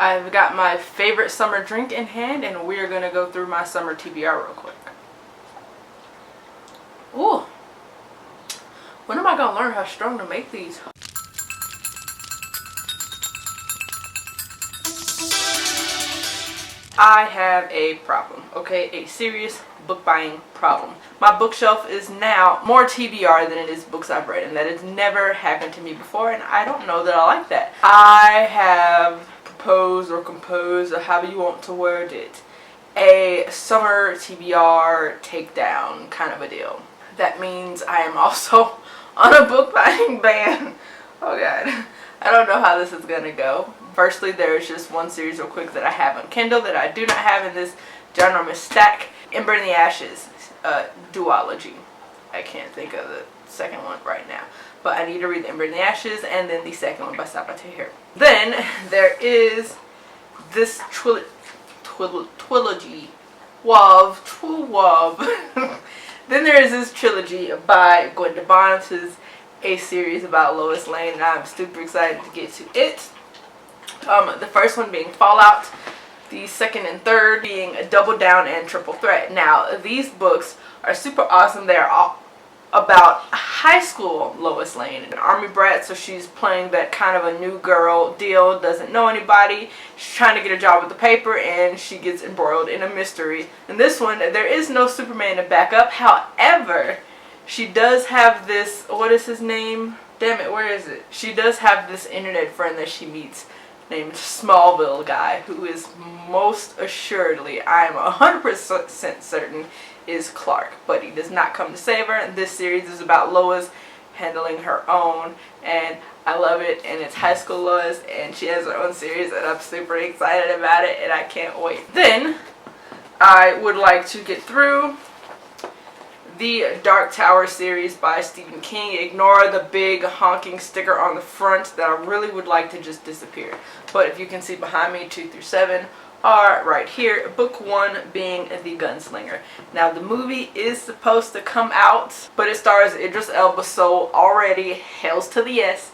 I've got my favorite summer drink in hand, and we're going to go through my summer TBR real quick. Ooh. When am I going to learn how strong to make these? I have a problem, okay? A serious book buying problem. My bookshelf is now more TBR than it is books I've read, and that has never happened to me before, and I don't know that I like that. I have proposed or composed, or however you want to word it, a summer TBR takedown kind of a deal. That means I am also on a book buying ban. Oh god. I don't know how this is gonna go. Firstly, there's just one series real quick that I have on Kindle that I do not have in this ginormous stack. Ember in the Ashes, duology. I can't think of the second one right now, but I need to read Ember in the Ashes and then the second one by Sabaté. Then there is this trilogy, Then there is this trilogy by Gwenda Barnes, a series about Lois Lane, and I'm super excited to get to it. The first one being Fallout, the second and third being Double Down and Triple Threat. Now, these books are super awesome. They're all about high school Lois Lane, an army brat, so she's playing that kind of a new girl deal, doesn't know anybody, she's trying to get a job with the paper, and she gets embroiled in a mystery. In this one, there is no Superman to back up. However, she does have this, what is his name? Damn it, where is it? She does have this internet friend that she meets named Smallville guy, who is most assuredly, I am 100% certain, is Clark. But he does not come to save her. And this series is about Lois handling her own, and I love it, and it's high school Lois, and she has her own series, and I'm super excited about it, and I can't wait. Then, I would like to get through the Dark Tower series by Stephen King. Ignore the big honking sticker on the front that I really would like to just disappear. But if you can see behind me, 2 through 7 are right here. Book 1 being The Gunslinger. Now the movie is supposed to come out, but it stars Idris Elba, so already hails to the yes.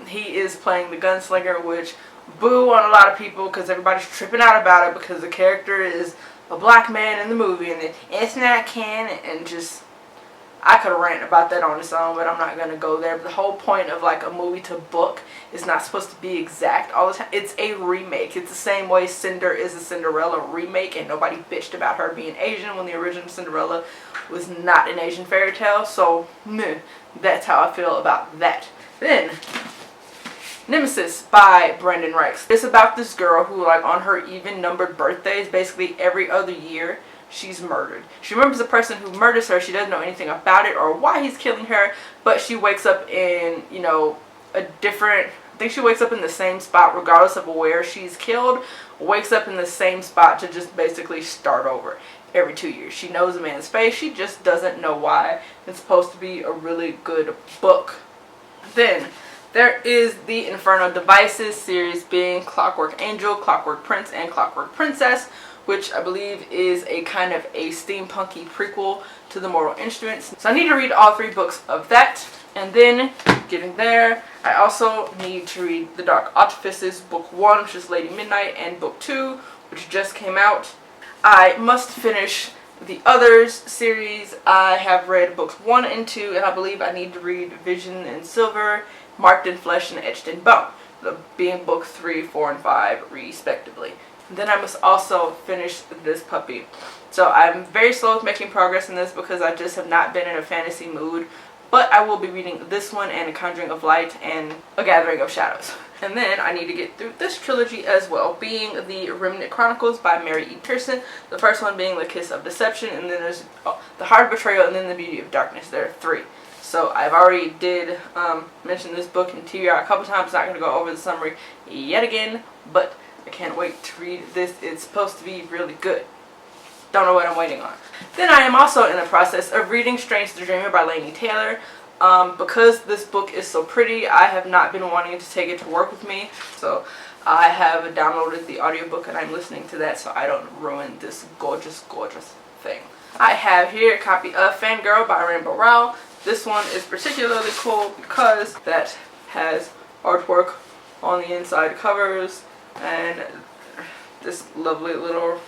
He is playing the gunslinger, which boo on a lot of people because everybody's tripping out about it because the character is a black man in the movie, and it's not canon, and just, I could rant about that on its own, but I'm not going to go there. But the whole point of like a movie to book is not supposed to be exact all the time. It's a remake. It's the same way Cinder is a Cinderella remake, and nobody bitched about her being Asian when the original Cinderella was not an Asian fairy tale. So, meh, that's how I feel about that. Then, Nemesis by Brendan Reichs. It's about this girl who, like, on her even-numbered birthdays, basically every other year, she's murdered. She remembers the person who murders her. She doesn't know anything about it or why he's killing her, but she wakes up in, you know, a different, I think she wakes up in the same spot regardless of where she's killed, wakes up in the same spot to just basically start over every 2 years. She knows a man's face. She just doesn't know why. It's supposed to be a really good book. Then, there is the Infernal Devices series being Clockwork Angel, Clockwork Prince, and Clockwork Princess, which I believe is a kind of a steampunky prequel to the Mortal Instruments. So I need to read all 3 books of that. And then, getting there, I also need to read The Dark Artifices, Book 1, which is Lady Midnight, and Book 2, which just came out. I must finish the Others series. I have read books 1 and 2, and I believe I need to read Vision and Silver, Marked in Flesh and Etched in Bone, being book 3, 4, and 5 respectively. Then I must also finish this puppy. So I'm very slow with making progress in this because I just have not been in a fantasy mood. But I will be reading this one and A Conjuring of Light and A Gathering of Shadows. And then I need to get through this trilogy as well, being the Remnant Chronicles by Mary E. Pearson. The first one being The Kiss of Deception, and then there's The Heart of Betrayal, and then The Beauty of Darkness. There are 3. So I've already did mention this book in TBR a couple times. Not going to go over the summary yet again, but I can't wait to read this. It's supposed to be really good. Don't know what I'm waiting on. Then I am also in the process of reading Strange the Dreamer by Laini Taylor. Because this book is so pretty, I have not been wanting to take it to work with me. So I have downloaded the audiobook and I'm listening to that so I don't ruin this gorgeous, gorgeous thing. I have here a copy of Fangirl by Rainbow Rowell. This one is particularly cool because that has artwork on the inside covers. and this lovely little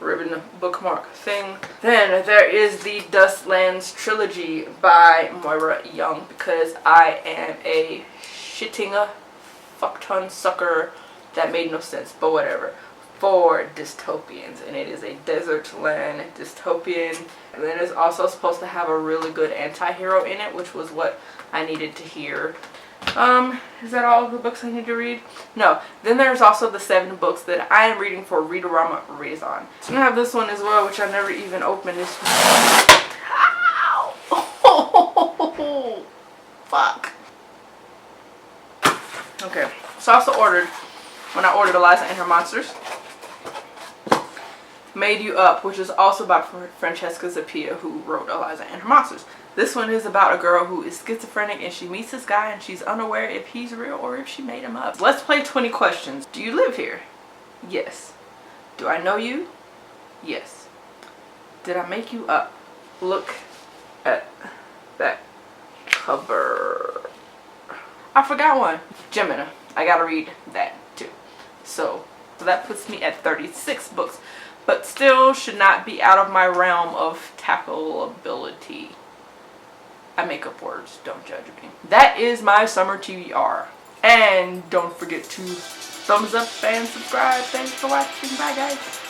ribbon bookmark thing. Then there is the Dustlands trilogy by Moira Young, because I am a shitting fuckton sucker. That made no sense, but whatever. For dystopians, and it is a desert land dystopian, and then it's also supposed to have a really good anti-hero in it, which was what I needed to hear. Is that all of the books I need to read? No. Then there's also the 7 books that I am reading for read-o-rama Reason. So I have this one as well, which I never even opened. This one. Ow! Oh, fuck. Okay. So I also ordered, when I ordered Eliza and Her Monsters, Made You Up, which is also about Francesca Zappia, who wrote Eliza and Her Monsters. This one is about a girl who is schizophrenic, and she meets this guy and she's unaware if he's real or if she made him up. Let's play 20 questions. Do you live here? Yes. Do I know you? Yes. Did I make you up? Look at that cover. I forgot one. Gemini. I gotta read that too. So that puts me at 36 books, but still should not be out of my realm of tackleability. I make up words, don't judge me. That is my summer TBR. And don't forget to thumbs up and subscribe. Thanks for watching. Bye guys.